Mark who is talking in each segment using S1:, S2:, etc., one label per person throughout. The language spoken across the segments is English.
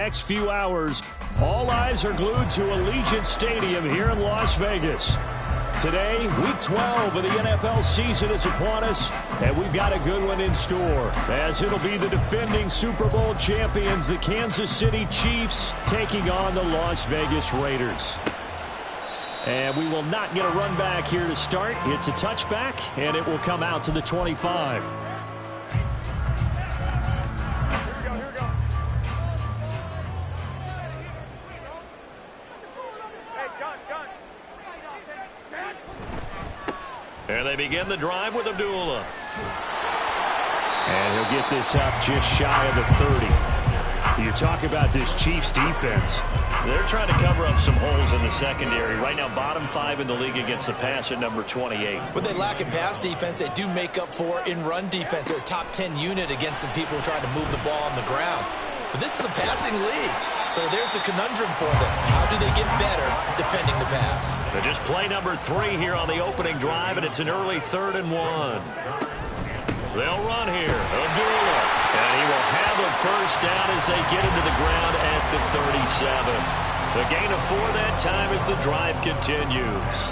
S1: Next few hours, all eyes are glued to Allegiant Stadium here in Las Vegas. Today, Week 12 of the NFL season is upon us, and we've got a good one in store, as it'll be the defending Super Bowl champions, the Kansas City Chiefs, taking on the Las Vegas Raiders. And we will not get a run back here to start. It's a touchback, and it will come out to the 25. And they begin the drive with Abdullah. And he'll get this up just shy of the 30. You talk about this Chiefs defense. They're trying to cover up some holes in the secondary. Right now, bottom 5 in the league against the pass at number 28.
S2: What they lack in pass defense, they do make up for in run defense. They're a top 10 unit against the people trying to move the ball on the ground. But this is a passing league. So there's a conundrum for them. How do they get better defending the pass?
S1: They're just play number 3 here on the opening drive, and it's an early 3rd and 1. They'll run here. Abdullah. And he will have a first down as they get into the ground at the 37. The gain of 4 that time as the drive continues.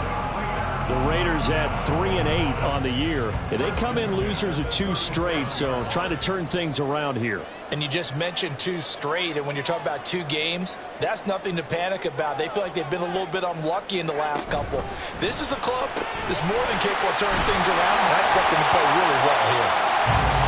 S1: The Raiders at 3-8 on the year. They come in losers of 2 straight, so trying to turn things around here.
S2: And you just mentioned 2 straight, and when you're talking about 2 games, that's nothing to panic about. They feel like they've been a little bit unlucky in the last couple. This is a club that's more than capable of turning things around, and I expect them to play really well here.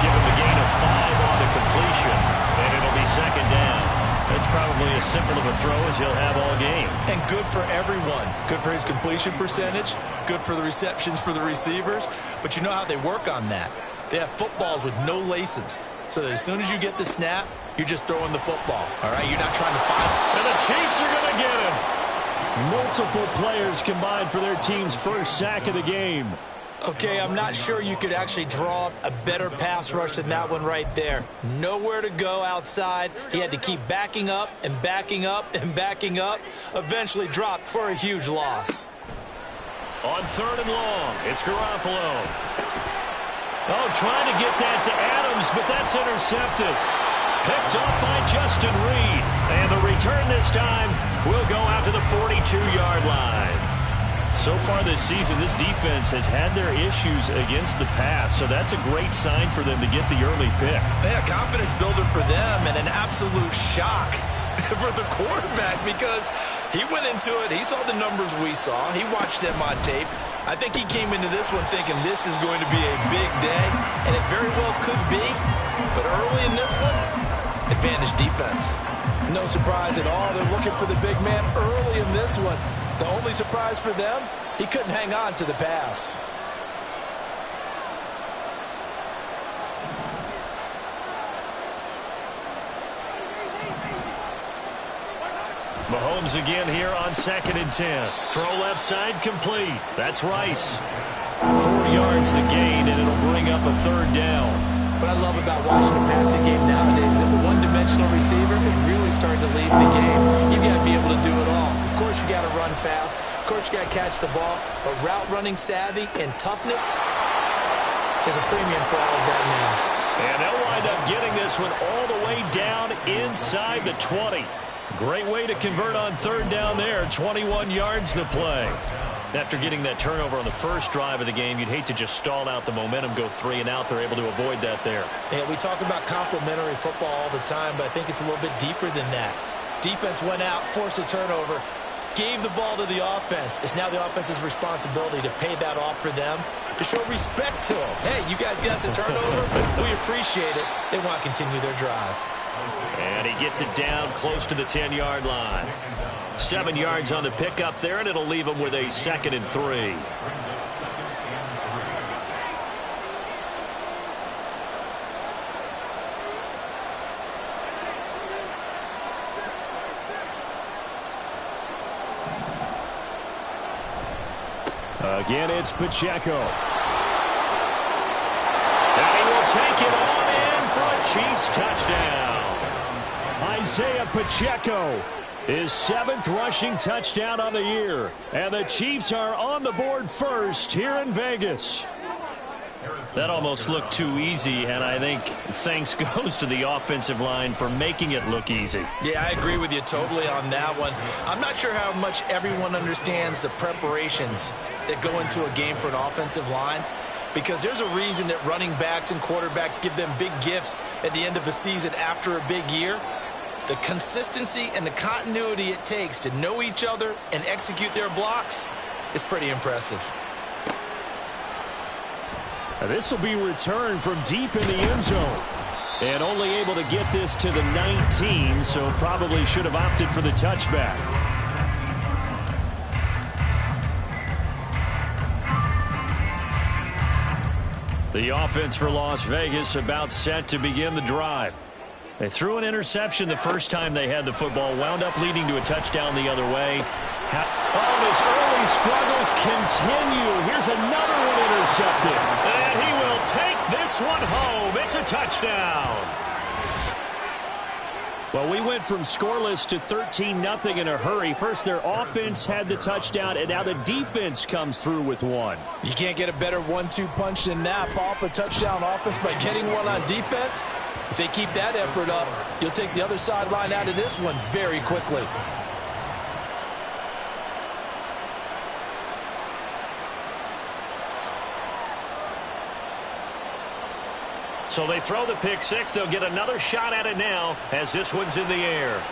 S1: Give him a gain of 5 on the completion, and it'll be 2nd down. That's probably as simple of a throw as he'll have all game.
S2: And good for everyone. Good for his completion percentage, good for the receptions for the receivers. But you know how they work on that. They have footballs with no laces. So that as soon as you get the snap, you're just throwing the football. All right, you're not trying to fight.
S1: And the Chiefs are going to get him. Multiple players combined for their team's first sack of the game.
S2: Okay, I'm not sure you could actually draw a better pass rush than that one right there. Nowhere to go outside. He had to keep backing up and backing up and backing up. Eventually dropped for a huge loss.
S1: On 3rd and long, it's Garoppolo. Oh, trying to get that to Adams, but that's intercepted. Picked up by Justin Reed. And the return this time will go out to the 42-yard line. So far this season, this defense has had their issues against the pass, so that's a great sign for them to get the early pick.
S2: Yeah, confidence builder for them and an absolute shock for the quarterback because he went into it. He saw the numbers we saw. He watched them on tape. I think he came into this one thinking this is going to be a big day, and it very well could be. But early in this one, advantage defense. No surprise at all. They're looking for the big man early in this one. The only surprise for them, he couldn't hang on to the pass.
S1: Mahomes again here on 2nd and 10. Throw left side complete. That's Rice. 4 yards the gain, and it'll bring up a 3rd down.
S2: What I love about watching the passing game nowadays is that the one-dimensional receiver is really starting to lead the game. You've got to be able to do it all. Of course, you got to run fast. Of course, you got to catch the ball. But route running savvy and toughness is a premium for all of that now.
S1: And they'll wind up getting this one all the way down inside the 20. Great way to convert on 3rd down there. 21 yards to play. After getting that turnover on the first drive of the game, you'd hate to just stall out the momentum, go 3 and out. They're able to avoid that there.
S2: Yeah, we talk about complementary football all the time, but I think it's a little bit deeper than that. Defense went out, forced a turnover, gave the ball to the offense. It's now the offense's responsibility to pay that off for them, to show respect to them. Hey, you guys got the turnover. We appreciate it. They want to continue their drive.
S1: And he gets it down close to the 10-yard line. 7 yards on the pickup there, and it'll leave him with a 2nd and 3. Again, it's Pacheco. And he will take it on in for a Chiefs touchdown. Isaiah Pacheco, his 7th rushing touchdown on the year. And the Chiefs are on the board first here in Vegas. That almost looked too easy, and I think thanks goes to the offensive line for making it look easy.
S2: Yeah, I agree with you totally on that one. I'm not sure how much everyone understands the preparations that go into a game for an offensive line, because there's a reason that running backs and quarterbacks give them big gifts at the end of the season after a big year. The consistency and the continuity it takes to know each other and execute their blocks is pretty impressive.
S1: This will be returned from deep in the end zone. And only able to get this to the 19, so probably should have opted for the touchback. The offense for Las Vegas about set to begin the drive. They threw an interception the first time they had the football, wound up leading to a touchdown the other way. Oh, his early struggles continue. Here's another one intercepted. And he will take this one home. It's a touchdown. Well, we went from scoreless to 13-0 in a hurry. First, their offense had the touchdown, and now the defense comes through with one.
S2: You can't get a better 1-2 punch than that. Follow up a touchdown offense by getting one on defense. If they keep that effort up, you'll take the other sideline out of this one very quickly.
S1: So they throw the pick six. They'll get another shot at it now as this one's in the air.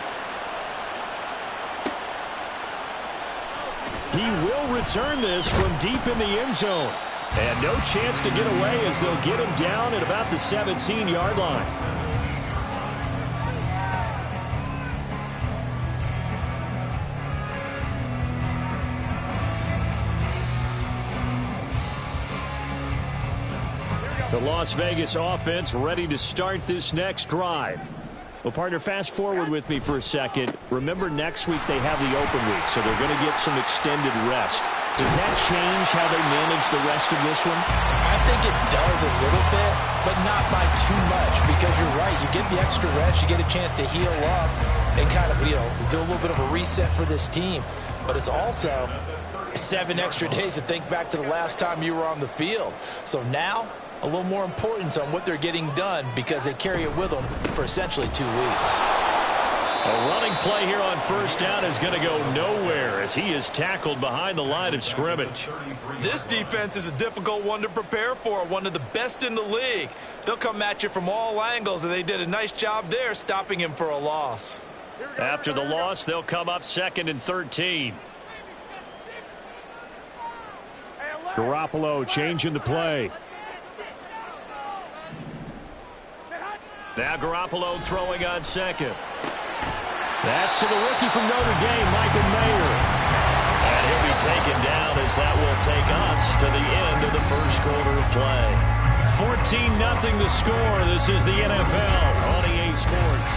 S1: He will return this from deep in the end zone. And no chance to get away as they'll get him down at about the 17-yard line. The Las Vegas offense ready to start this next drive. Well, partner, fast forward with me for a second. Remember, next week they have the open week, so they're going to get some extended rest. Does that change how they manage the rest of this one?
S2: I think it does a little bit, but not by too much, because you're right. You get the extra rest, you get a chance to heal up and kind of, do a little bit of a reset for this team. But it's also 7 extra days to think back to the last time you were on the field. So now, a little more importance on what they're getting done because they carry it with them for essentially 2 weeks.
S1: A running play here on first down is going to go nowhere as he is tackled behind the line of scrimmage.
S2: This defense is a difficult one to prepare for, one of the best in the league. They'll come at you from all angles, and they did a nice job there stopping him for a loss.
S1: After the loss, they'll come up 2nd and 13. Garoppolo changing the play. Now Garoppolo throwing on second. That's to the rookie from Notre Dame, Michael Mayer. And he'll be taken down as that will take us to the end of the first quarter of play. 14-0 the score. This is the NFL on EA Sports.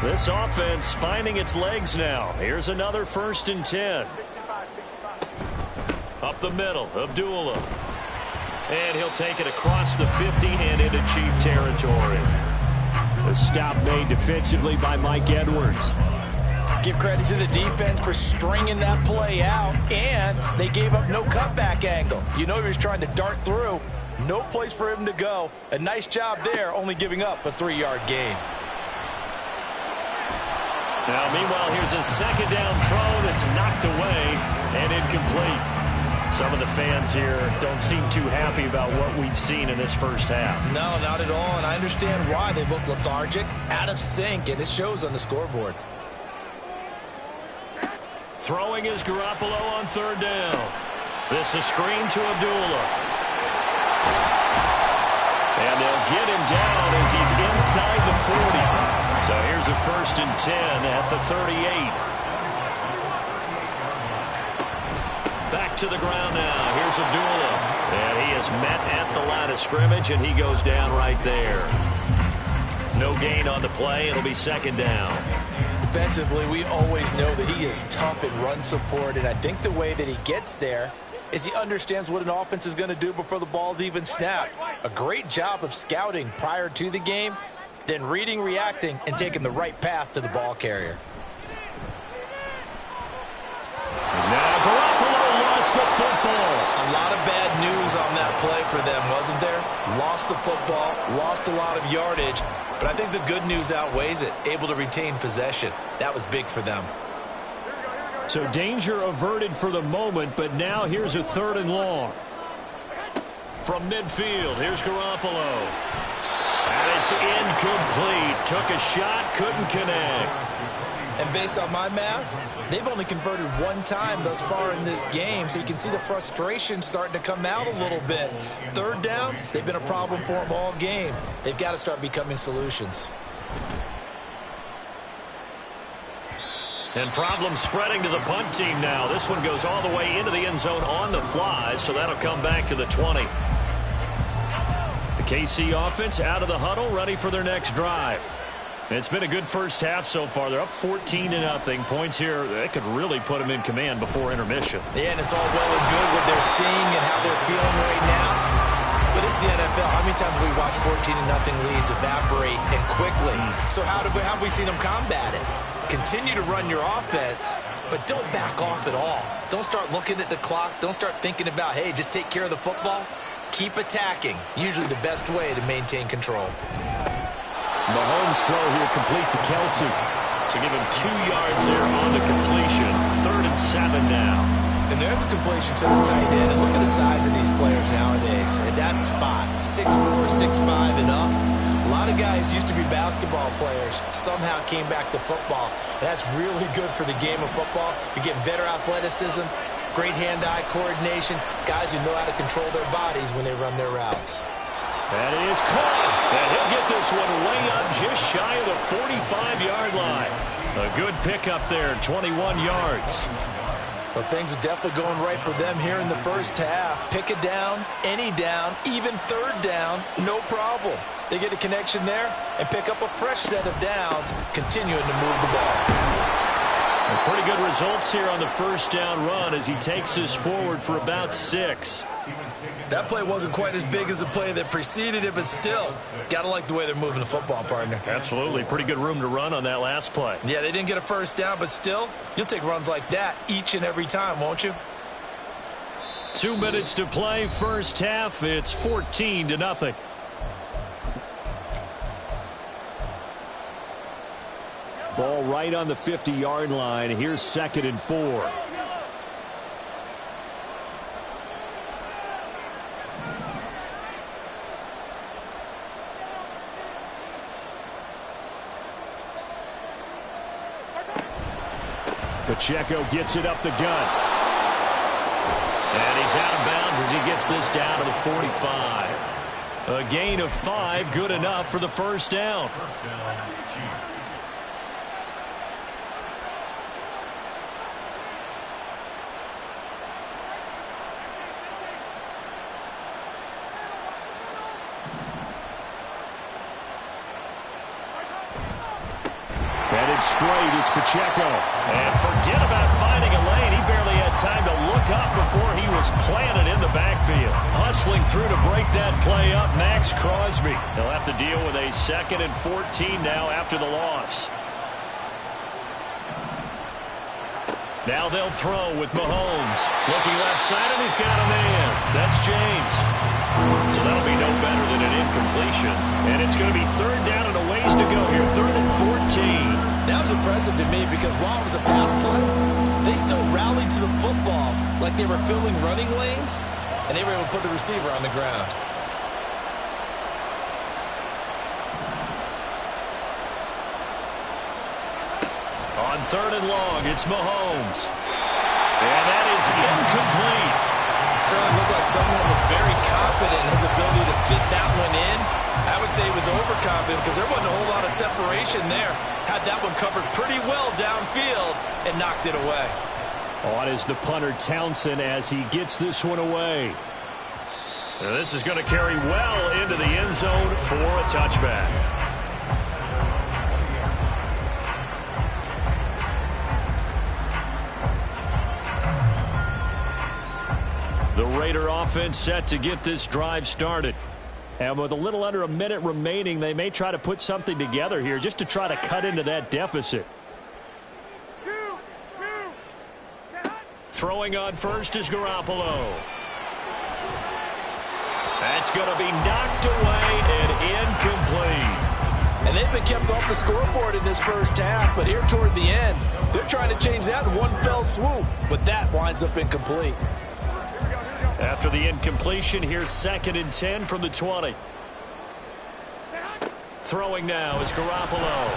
S1: This offense finding its legs now. Here's another 1st and 10. Up the middle, Abdullah. And he'll take it across the 50 and into Chief territory. The stop made defensively by Mike Edwards.
S2: Give credit to the defense for stringing that play out, and they gave up no cutback angle. You know he was trying to dart through. No place for him to go. A nice job there, only giving up a 3-yard gain.
S1: Now, meanwhile, here's a 2nd down throw that's knocked away and incomplete. Some of the fans here don't seem too happy about what we've seen in this first half.
S2: No, not at all, and I understand why. They look lethargic, out of sync, and it shows on the scoreboard.
S1: Throwing is Garoppolo on 3rd down. This is a screen to Abdullah. And they'll get him down as he's inside the 40. So here's a 1st and 10 at the 38. Back to the ground now. Here's Abdullah. And he is met at the line of scrimmage, and he goes down right there. No gain on the play. It'll be 2nd down.
S2: Defensively, we always know that he is tough in run support, and I think the way that he gets there is he understands what an offense is going to do before the ball's even snapped. A great job of scouting prior to the game, then reading, reacting, and taking the right path to the ball carrier.
S1: And now
S2: play for them, wasn't there? Lost the football, lost a lot of yardage, but I think the good news outweighs it. Able to retain possession. That was big for them.
S1: So danger averted for the moment, but now here's a 3rd and long. From midfield, here's Garoppolo. And it's incomplete. Took a shot, couldn't connect.
S2: And based on my math, they've only converted 1 time thus far in this game, so you can see the frustration starting to come out a little bit. 3rd downs, they've been a problem for them all game. They've got to start becoming solutions.
S1: And problems spreading to the punt team now. This one goes all the way into the end zone on the fly, so that'll come back to the 20. The KC offense out of the huddle, ready for their next drive. It's been a good first half so far. They're up 14-0. Points here, they could really put them in command before intermission.
S2: Yeah, and it's all well and good what they're seeing and how they're feeling right now. But it's the NFL. How many times have we watched 14-0 leads evaporate and quickly? So how have we seen them combat it? Continue to run your offense, but don't back off at all. Don't start looking at the clock. Don't start thinking about, hey, just take care of the football. Keep attacking. Usually the best way to maintain control.
S1: Mahomes' throw here complete to Kelsey. So give him 2 yards there on the completion. 3rd and 7 now.
S2: And there's a completion to the tight end. And look at the size of these players nowadays. At that spot, 6'4", 6'5", and up. A lot of guys used to be basketball players, somehow came back to football. And that's really good for the game of football. You're getting better athleticism, great hand-eye coordination, guys who know how to control their bodies when they run their routes.
S1: That is caught. And he'll get this one way up just shy of the 45-yard line. A good pickup there, 21 yards.
S2: Well, things are definitely going right for them here in the first half. Pick it down, any down, even 3rd down, no problem. They get a connection there and pick up a fresh set of downs, continuing to move the ball.
S1: And pretty good results here on the first down run as he takes us forward for about 6.
S2: That play wasn't quite as big as the play that preceded it, but still, got to like the way they're moving the football, partner.
S1: Absolutely. Pretty good room to run on that last play.
S2: Yeah, they didn't get a first down, but still, you'll take runs like that each and every time, won't you?
S1: 2 minutes to play, first half. It's 14-0. Ball right on the 50-yard line. Here's 2nd and 4. Pacheco gets it up the gut. And he's out of bounds as he gets this down to the 45. A gain of 5, good enough for the first down. Headed straight, it's Pacheco. And forget about finding a lane. He barely had time to look up before he was planted in the backfield. Hustling through to break that play up, Max Crosby. He'll have to deal with a 2nd and 14 now after the loss. Now they'll throw with Mahomes. Looking left side, and he's got a man. That's James. So that'll be no better than an incompletion. And it's going to be 3rd down and a ways to go here. 3rd and 14.
S2: That was impressive to me because while it was a pass play, they still rallied to the football like they were filling running lanes, and they were able to put the receiver on the ground.
S1: On 3rd and long, it's Mahomes. And that is incomplete.
S2: Certainly looked like someone was very confident in his ability to fit that one in. I would say he was overconfident because there wasn't a whole lot of separation there. Had that one covered pretty well downfield and knocked it away.
S1: On is the punter Townsend as he gets this one away. And this is going to carry well into the end zone for a touchback. The Raider offense set to get this drive started. And with a little under a minute remaining, they may try to put something together here just to try to cut into that deficit. Throwing on first is Garoppolo. That's going to be knocked away and incomplete.
S2: And they've been kept off the scoreboard in this first half, but here toward the end, they're trying to change that in one fell swoop, but that winds up incomplete.
S1: After the incompletion, here's 2nd and 10 from the 20. Throwing now is Garoppolo.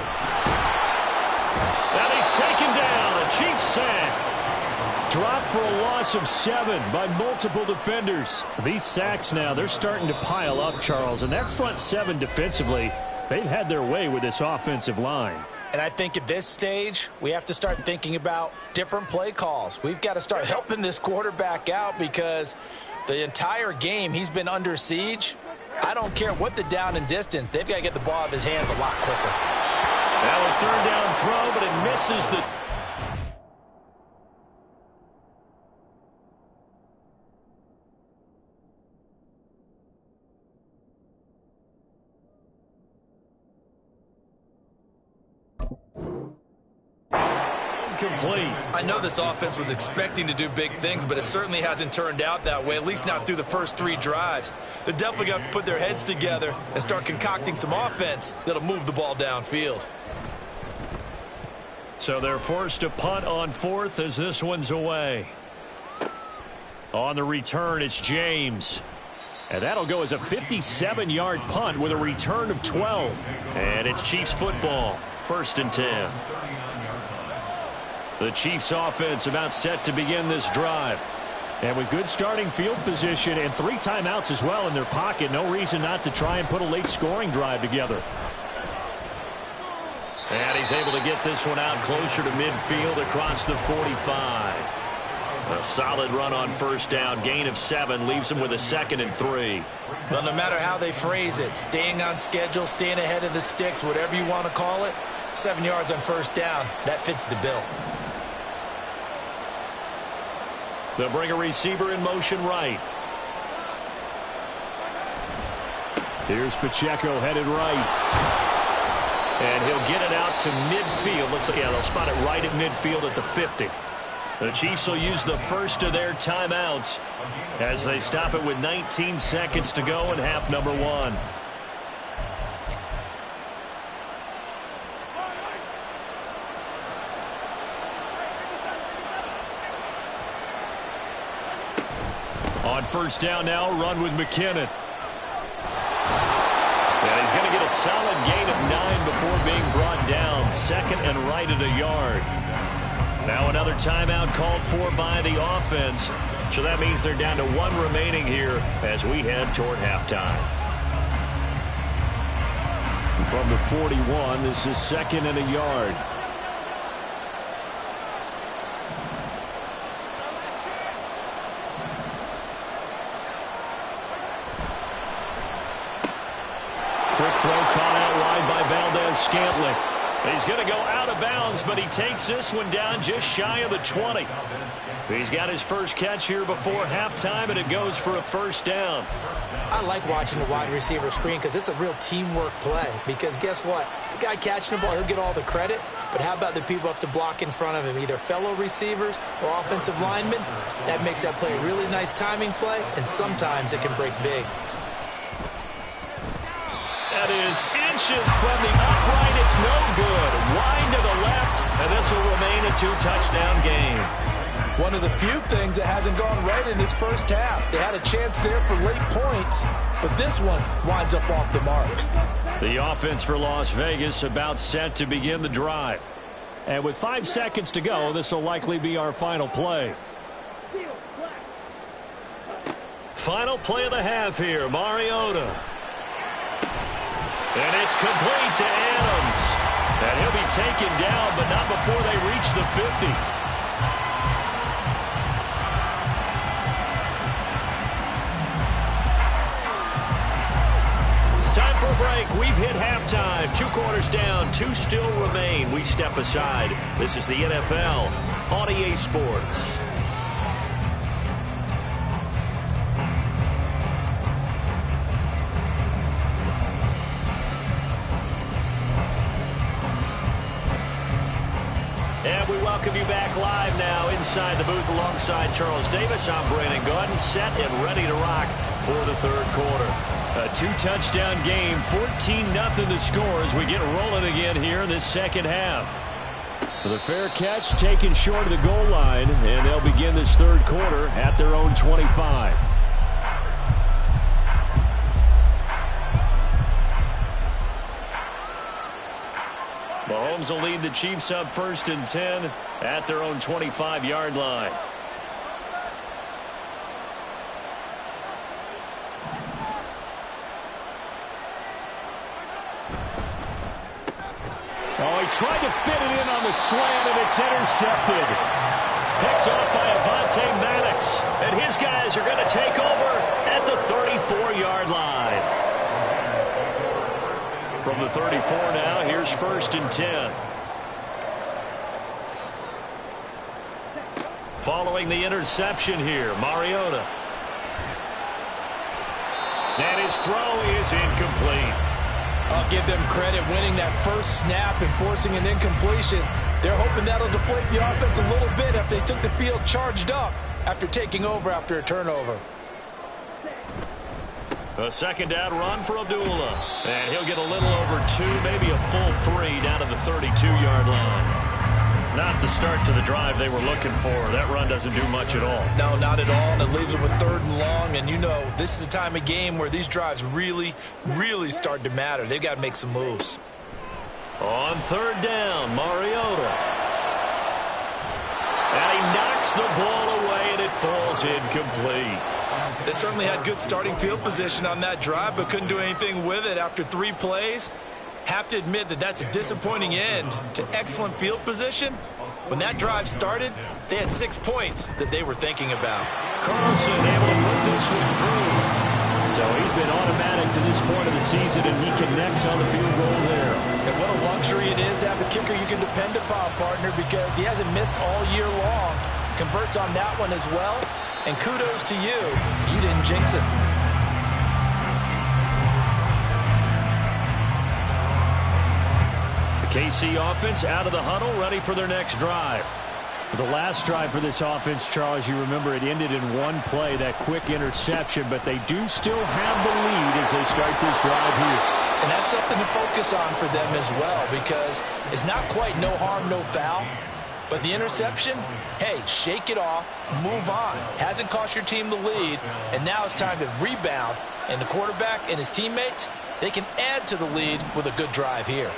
S1: And he's taken down. A Chiefs sack. Dropped for a loss of 7 by multiple defenders. These sacks now, they're starting to pile up, Charles. And that front 7 defensively, they've had their way with this offensive line.
S2: And I think at this stage, we have to start thinking about different play calls. We've got to start helping this quarterback out because the entire game he's been under siege. I don't care what the down and distance. They've got to get the ball out of his hands a lot quicker.
S1: Now a 3rd down throw, but it misses the... Complete.
S2: I know this offense was expecting to do big things, but it certainly hasn't turned out that way, at least not through the first 3 drives. They're definitely going to have to put their heads together and start concocting some offense that'll move the ball downfield.
S1: So they're forced to punt on 4th as this one's away. On the return, it's James. And that'll go as a 57-yard punt with a return of 12. And it's Chiefs football, 1st and 10. The Chiefs offense about set to begin this drive. And with good starting field position and 3 timeouts as well in their pocket, no reason not to try and put a late scoring drive together. And he's able to get this one out closer to midfield across the 45. A solid run on 1st down, gain of 7, leaves him with a 2nd and 3.
S2: Well, no matter how they phrase it, staying on schedule, staying ahead of the sticks, whatever you want to call it, 7 yards on 1st down, that fits the bill.
S1: They'll bring a receiver in motion right. Here's Pacheco headed right. And he'll get it out to midfield. Looks like, yeah, they'll spot it right at midfield at the 50. The Chiefs will use the first of their timeouts as they stop it with 19 seconds to go in half number 1. On 1st down now, run with McKinnon. And he's going to get a solid gain of 9 before being brought down. 2nd and right at a yard. Now another timeout called for by the offense. So that means they're down to 1 remaining here as we head toward halftime. From the 41, this is 2nd and a yard. Quick throw caught out wide by Valdez-Scantling. He's going to go out of bounds, but he takes this one down just shy of the 20. He's got his first catch here before halftime, and it goes for a 1st down.
S3: I like watching the wide receiver screen because it's a real teamwork play. Because guess what? The guy catching the ball, he'll get all the credit. But how about the people who have to block in front of him, either fellow receivers or offensive linemen? That makes that play a really nice timing play, and sometimes it can break big.
S1: That is inches from the upright. It's no good. Wide to the left, and this will remain a 2-touchdown game.
S2: One of the few things that hasn't gone right in this first half. They had a chance there for late points, but this one winds up off the mark.
S1: The offense for Las Vegas about set to begin the drive. And with 5 seconds to go, this will likely be our final play. Final play of the half here, Mariota. And it's complete to Adams. And he'll be taken down, but not before they reach the 50. Time for a break. We've hit halftime. 2 quarters down, 2 still remain. We step aside. This is the NFL on EA Sports. And we welcome you back live now inside the booth alongside Charles Davis. I'm Brandon Gaudin, set and ready to rock for the third quarter. A 2-touchdown game, 14-0 the score as we get rolling again here in this second half. The fair catch taken short of the goal line, and they'll begin this third quarter at their own 25. Mahomes will lead the Chiefs up 1st and 10 at their own 25-yard line. Oh, he tried to fit it in on the slant, and it's intercepted. Picked off by Avonte Maddox. And his guys are going to take over at the 34-yard line. From the 34 now, here's 1st and 10. Following the interception here, Mariota. And his throw is incomplete.
S3: I'll give them credit winning that first snap and forcing an incompletion. They're hoping that'll deflate the offense a little bit if they took the field charged up after taking over after a turnover.
S1: A second down run for Abdullah. And he'll get a little over 2, maybe a full 3 down to the 32-yard line. Not the start to the drive they were looking for. That run doesn't do much at all.
S2: No, not at all, and it leaves them with 3rd and long. And you know, this is the time of game where these drives really, really start to matter. They've got to make some moves.
S1: On 3rd down, Mariota. And he knocks the ball away, and it falls incomplete.
S2: They certainly had good starting field position on that drive, but couldn't do anything with it after 3 plays. Have to admit that that's a disappointing end to excellent field position. When that drive started, they had 6 points that they were thinking about.
S1: Carlson able to put this one through. So he's been automatic to this point of the season, and he connects on the field goal there.
S3: And what a luxury it is to have a kicker you can depend upon, partner, because he hasn't missed all year long. Converts on that one as well. And kudos to you. You didn't jinx it.
S1: KC offense out of the huddle, ready for their next drive. The last drive for this offense, Charles, you remember it ended in 1 play, that quick interception, but they do still have the lead as they start this drive here.
S3: And that's something to focus on for them as well, because it's not quite no harm, no foul. But the interception, hey, shake it off, move on. Hasn't cost your team the lead, and now it's time to rebound. And the quarterback and his teammates, they can add to the lead with a good drive here.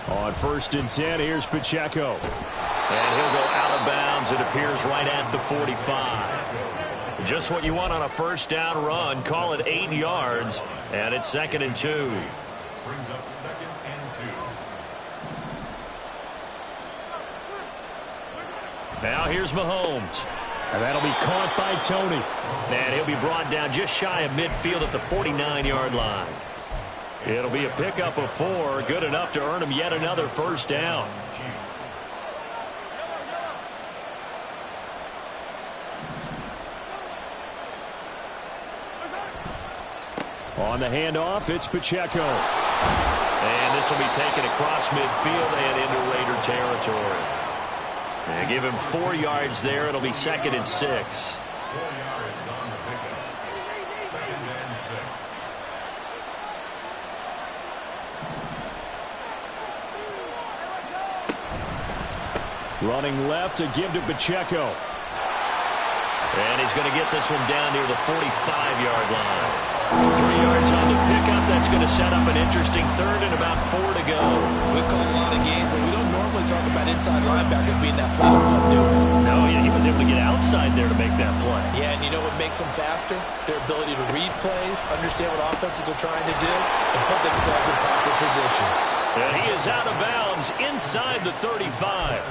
S1: On 1st and 10, here's Pacheco. And he'll go out of bounds. It appears right at the 45. Just what you want on a 1st down run. Call it 8 yards. And it's 2nd and 2.
S4: Brings up 2nd and 2.
S1: Now here's Mahomes. And that'll be caught by Tony. And he'll be brought down just shy of midfield at the 49-yard line. It'll be a pickup of 4, good enough to earn him yet another 1st down. On the handoff, it's Pacheco. And this will be taken across midfield and into Raider territory. And give him 4 yards there. It'll be 2nd and 6.
S4: 4 yards on the pickup. 2nd and 6.
S1: Running left to give to Pacheco. And he's going to get this one down near the 45-yard line. 3 yards on the pickup. That's going to set up an interesting 3rd and about 4 to go.
S2: We've called a lot of games, but we don't normally talk about inside linebackers being that flat of foot, do we?
S1: No, yeah, he was able to get outside there to make that play.
S3: Yeah, and you know what makes them faster? Their ability to read plays, understand what offenses are trying to do, and put themselves in proper position.
S1: And he is out of bounds inside the 35.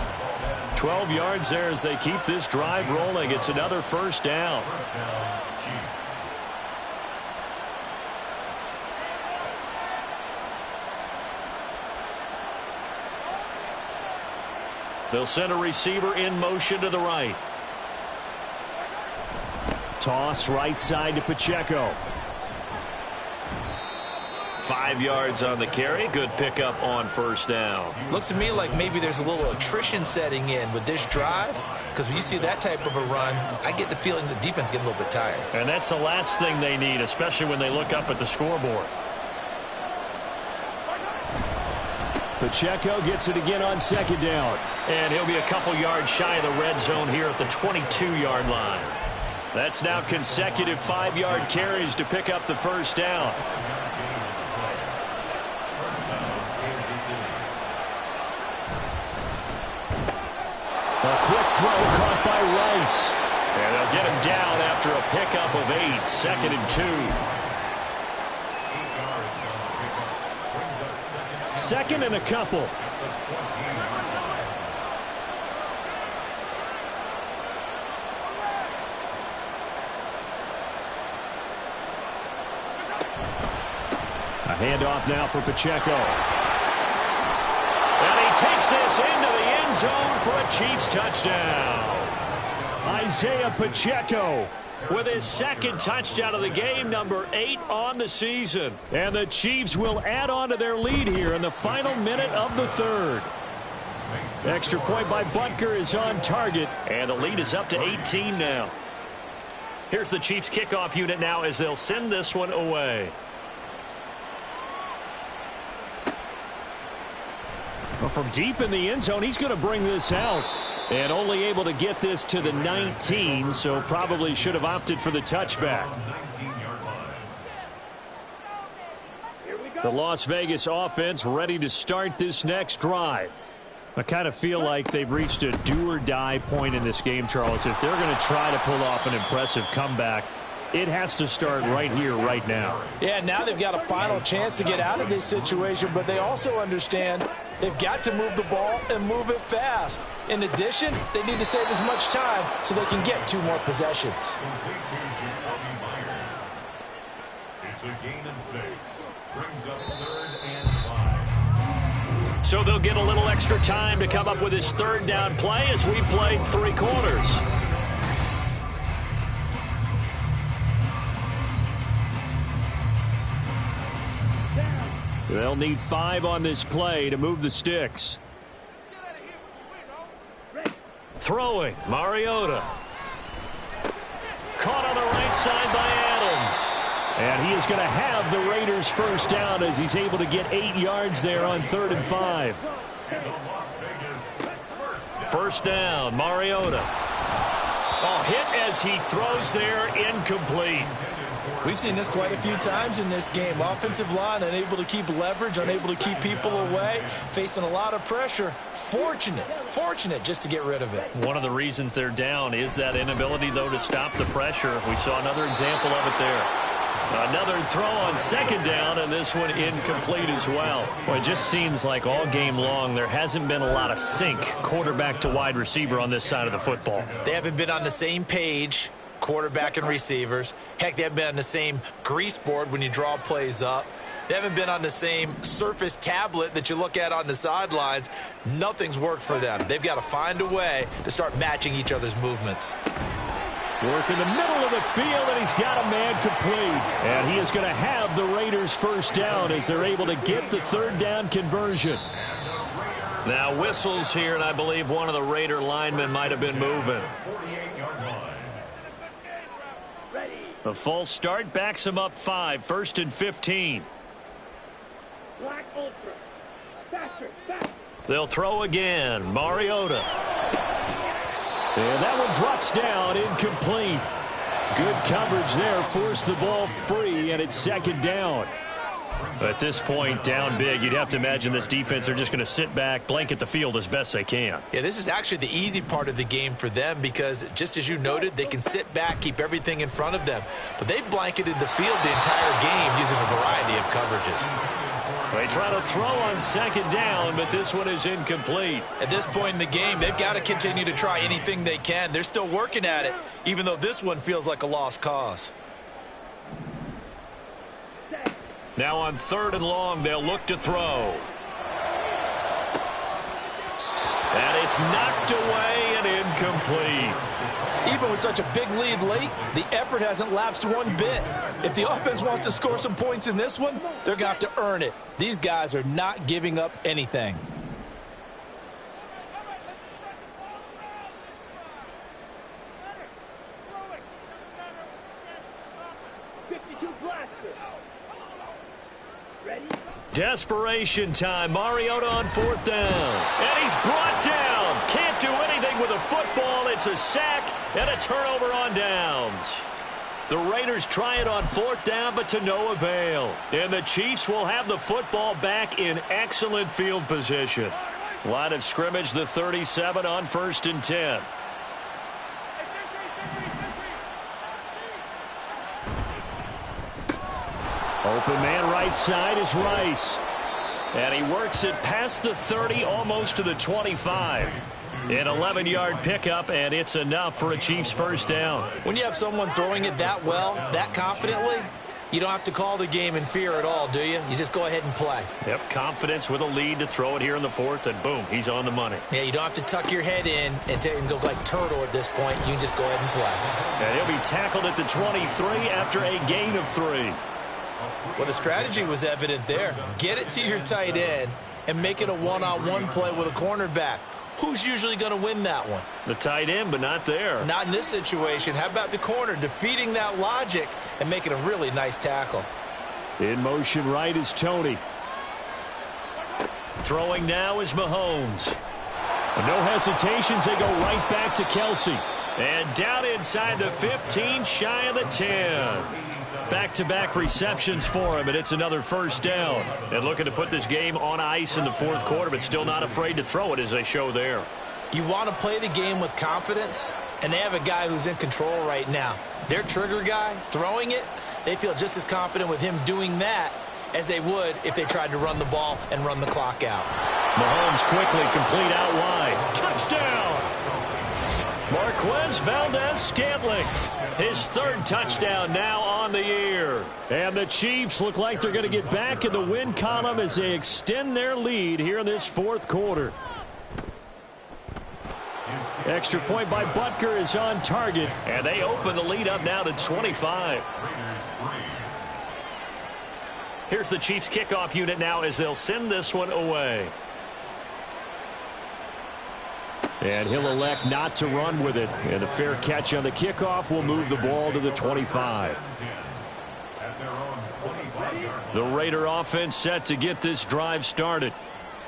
S1: 12 yards there as they keep this drive rolling. It's another 1st down.
S4: 1st down, Chiefs.
S1: They'll send a receiver in motion to the right. Toss right side to Pacheco. 5 yards on the carry. Good pickup on 1st down.
S2: Looks to me like maybe there's a little attrition setting in with this drive, because when you see that type of a run, I get the feeling the defense getting a little bit tired.
S1: And that's the last thing they need, especially when they look up at the scoreboard. Pacheco gets it again on second down. And he'll be a couple yards shy of the red zone here at the 22-yard line. That's now consecutive 5-yard carries to pick up the first down. A quick throw caught by Rice. And they'll get him down after a pickup of 8. 2nd and 2. Second and a couple. A handoff now for Pacheco. And he takes this into the end zone for a Chiefs touchdown. Isaiah Pacheco with his second touchdown of the game, number 8 on the season. And the Chiefs will add on to their lead here in the final minute of the third. Extra point by Butker is on target, and the lead is up to 18 now. Here's the Chiefs kickoff unit now as they'll send this one away. Well, from deep in the end zone, he's going to bring this out. And only able to get this to the 19, so probably should have opted for the touchback. The Las Vegas offense ready to start this next drive. I kind of feel like they've reached a do-or-die point in this game, Charles. If they're going to try to pull off an impressive comeback, it has to start right here, right now.
S3: Yeah, now they've got a final chance to get out of this situation, but they also understand they've got to move the ball and move it fast. In addition, they need to save as much time so they can get 2 more possessions.
S4: It's a gain of 6. Brings up 3rd and 5.
S1: So they'll get a little extra time to come up with his 3rd down play as we played 3 quarters. They'll need 5 on this play to move the sticks. Throwing, Mariota. Caught on the right side by Adams. And he is going to have the Raiders first down as he's able to get 8 yards there on 3rd and 5. First down, Mariota. Oh, hit as he throws there, incomplete.
S2: We've seen this quite a few times in this game. Offensive line unable to keep leverage, unable to keep people away, facing a lot of pressure. Fortunate just to get rid of it.
S1: One of the reasons they're down is that inability, though, to stop the pressure. We saw another example of it there. Another throw on 2nd down, and this one incomplete as well. Well, it just seems like all game long there hasn't been a lot of sync quarterback to wide receiver on this side of the football.
S2: They haven't been on the same page, quarterback and receivers. Heck, they haven't been on the same grease board when you draw plays up. They haven't been on the same Surface tablet that you look at on the sidelines. Nothing's worked for them. They've got to find a way to start matching each other's movements.
S1: Work in the middle of the field, and he's got a man complete. And he is going to have the Raiders first down as they're able to get the 3rd down conversion. Now whistles here, and I believe one of the Raider linemen might have been moving. The false start backs him up 5, 1st and 15. They'll throw again. Mariota. And that one drops down, incomplete. Good coverage there, forced the ball free, and it's 2nd down. At this point, down big, you'd have to imagine this defense are just going to sit back, blanket the field as best they can.
S2: Yeah, this is actually the easy part of the game for them because, just as you noted, they can sit back, keep everything in front of them. But they've blanketed the field the entire game using a variety of coverages.
S1: They try to throw on 2nd down, but this one is incomplete.
S2: At this point in the game, they've got to continue to try anything they can. They're still working at it, even though this one feels like a lost cause.
S1: Now on 3rd and long, they'll look to throw. And it's knocked away and incomplete.
S5: Even with such a big lead late, the effort hasn't lapsed one bit. If the offense wants to score some points in this one, they're going to have to earn it. These guys are not giving up anything.
S1: Desperation time. Mariota on 4th down. And he's brought down. Can't do anything with a football. It's a sack and a turnover on downs. The Raiders try it on 4th down, but to no avail. And the Chiefs will have the football back in excellent field position. Line of scrimmage, the 37 on 1st and 10. Open man right side is Rice. And he works it past the 30, almost to the 25. An 11-yard pickup, and it's enough for a Chiefs first down.
S3: When you have someone throwing it that well, that confidently, you don't have to call the game in fear at all, do you? You just go ahead and play.
S1: Yep, confidence with a lead to throw it here in the 4th, and boom, he's on the money.
S3: Yeah, you don't have to tuck your head in and go like turtle at this point. You can just go ahead and play.
S1: And he'll be tackled at the 23 after a gain of 3.
S3: Well, the strategy was evident there. Get it to your tight end and make it a one-on-one play with a cornerback. Who's usually going to win that one?
S1: The tight end, but not there.
S3: Not in this situation. How about the corner defeating that logic and making a really nice tackle?
S1: In motion right is Tony. Throwing now is Mahomes. No hesitations. They go right back to Kelsey. And down inside the 15, shy of the 10. Back-to-back receptions for him, and it's another first down. And looking to put this game on ice in the 4th quarter, but still not afraid to throw it as they show there.
S3: You want to play the game with confidence, and they have a guy who's in control right now. Their trigger guy, throwing it, they feel just as confident with him doing that as they would if they tried to run the ball and run the clock out.
S1: Mahomes quickly complete out wide. Touchdown! Marquez Valdez-Scantling. His 3rd touchdown now on the year. And the Chiefs look like they're going to get back in the win column as they extend their lead here in this 4th quarter. Extra point by Butker is on target. And they open the lead up now to 25. Here's the Chiefs kickoff unit now as they'll send this one away. And he'll elect not to run with it. And a fair catch on the kickoff will move the ball to the 25. The Raider offense set to get this drive started.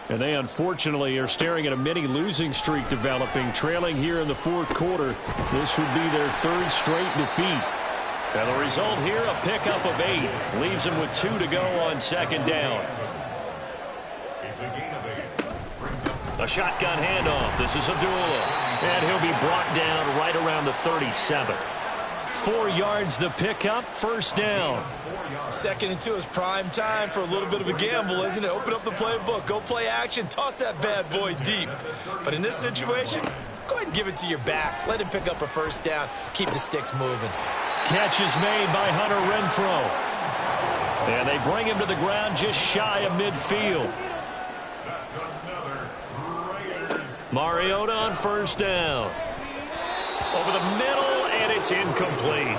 S1: And they unfortunately are staring at a mini losing streak developing, trailing here in the 4th quarter. This would be their 3rd straight defeat. And the result here, a pickup of 8. Leaves them with 2 to go on 2nd down. A shotgun handoff. This is Abdullah. And he'll be brought down right around the 37. 4 yards the pickup, first down.
S3: 2nd and 2 is prime time for a little bit of a gamble, isn't it? Open up the playbook, go play action, toss that bad boy deep. But in this situation, go ahead and give it to your back. Let him pick up a first down. Keep the sticks moving.
S1: Catch is made by Hunter Renfrow. And they bring him to the ground just shy of midfield. Mariota on first down. Over the middle, and it's incomplete.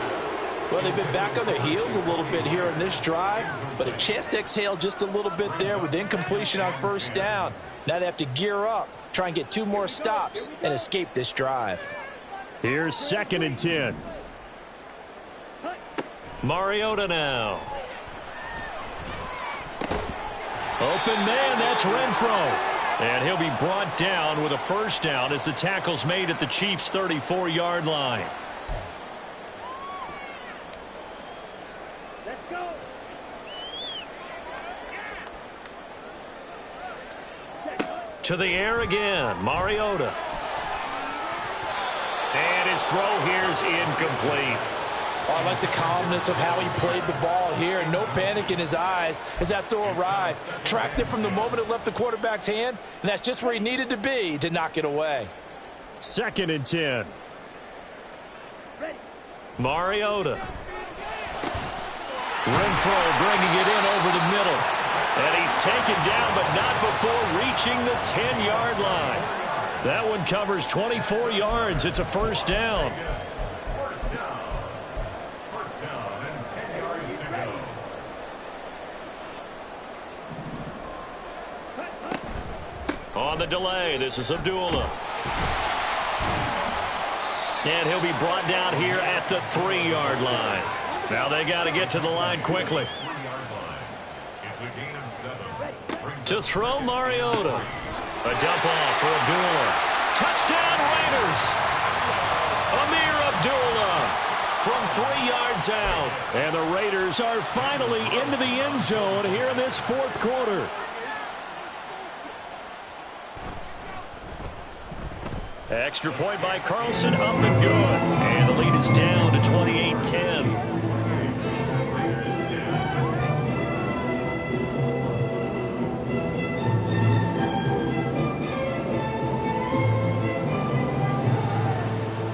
S5: Well, they've been back on their heels a little bit here in this drive, but a chance to exhale just a little bit there with incompletion on first down. Now they have to gear up, try and get 2 more stops, and escape this drive.
S1: Here's 2nd and 10. Mariota now. Open man, that's Renfrow. And he'll be brought down with a first down as the tackle's made at the Chiefs' 34-yard line. Let's go. To the air again, Mariota. And his throw here is incomplete.
S5: Oh, I like the calmness of how he played the ball here. No panic in his eyes as that throw arrived. Tracked it from the moment it left the quarterback's hand, and that's just where he needed to be to knock it away.
S1: 2nd and 10. Mariota. Renfrow bringing it in over the middle. And he's taken down, but not before reaching the 10-yard line. That one covers 24 yards. It's a first down. On the delay, this is Abdullah. And he'll be brought down here at the 3-yard line. Now they got to get to the line quickly.
S4: It's a gain of 7.
S1: To throw, Mariota. A dump off for Abdullah. Touchdown, Raiders. Amir Abdullah from 3 yards out. And the Raiders are finally into the end zone here in this fourth quarter. Extra point by Carlson, up and good. And the lead is down to 28-10.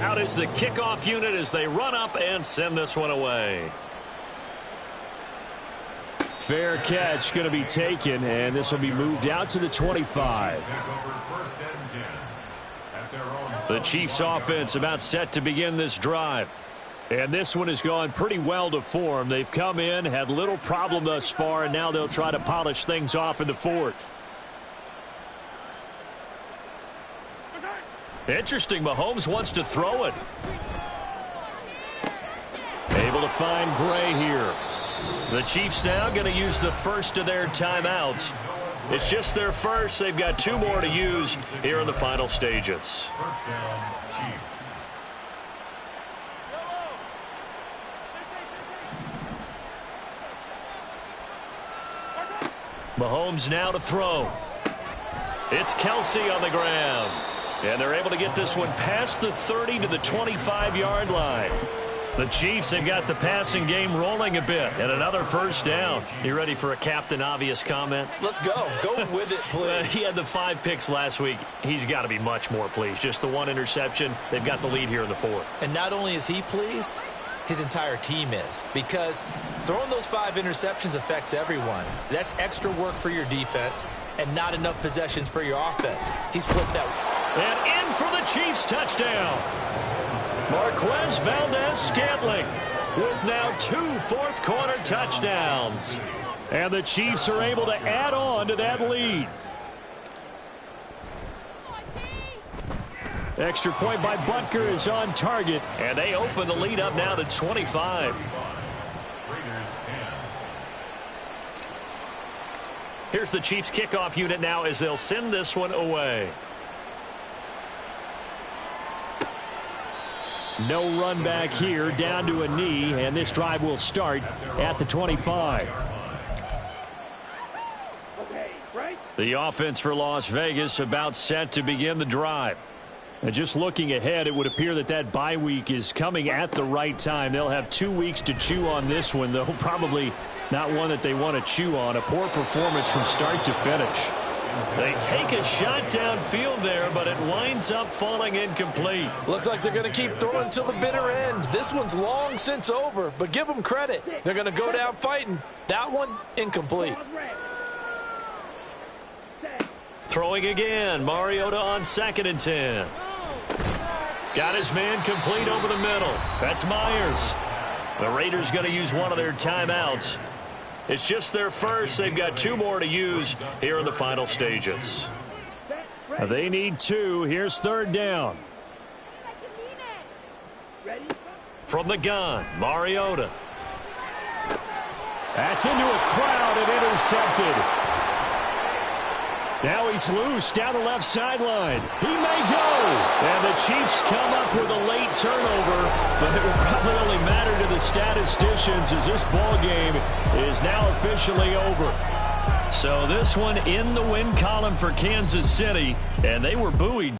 S1: Out is the kickoff unit as they run up and send this one away. Fair catch going to be taken, and this will be moved out to the 25. The Chiefs offense about set to begin this drive. And this one has gone pretty well to form. They've come in, had little problem thus far, and now they'll try to polish things off in the fourth. Interesting, Mahomes wants to throw it. Able to find Gray here. The Chiefs now going to use the first of their timeouts. It's just their first. They've got 2 more to use here in the final stages.
S4: First down, Chiefs.
S1: Mahomes now to throw. It's Kelsey on the ground. And they're able to get this one past the 30 to the 25-yard line. The Chiefs have got the passing game rolling a bit, and another first down. You ready for a Captain Obvious comment?
S3: Let's go. Go with it, please.
S1: He had the 5 picks last week. He's got to be much more pleased. Just the 1 interception. They've got the lead here in the fourth.
S3: And not only is he pleased, his entire team is. Because throwing those 5 interceptions affects everyone. That's extra work for your defense and not enough possessions for your offense. He's flipped that.
S1: And in for the Chiefs touchdown. Marquez Valdez-Scantling with now 2 fourth-quarter touchdowns. And the Chiefs are able to add on to that lead. Extra point by Butker is on target, and they open the lead up now to 25. Here's the Chiefs kickoff unit now as they'll send this one away. No run back here, down to a knee, and this drive will start at the 25. The offense for Las Vegas about set to begin the drive. And just looking ahead, it would appear that bye week is coming at the right time. They'll have 2 weeks to chew on this one, though probably not one that they want to chew on. A poor performance from start to finish. They take a shot downfield there, but it winds up falling incomplete.
S5: Looks like they're going to keep throwing till the bitter end. This one's long since over, but give them credit. They're going to go down fighting. That one, incomplete.
S1: Throwing again. Mariota on 2nd and 10. Got his man complete over the middle. That's Myers. The Raiders going to use one of their timeouts. It's just their first. They've got 2 more to use here in the final stages. They need 2. Here's 3rd down. From the gun, Mariota. That's into a crowd and intercepted. Now he's loose down the left sideline. He may go. And the Chiefs come up with a late turnover, but it will probably only matter to the statisticians as this ball game is now officially over. So this one in the win column for Kansas City, and they were buoyed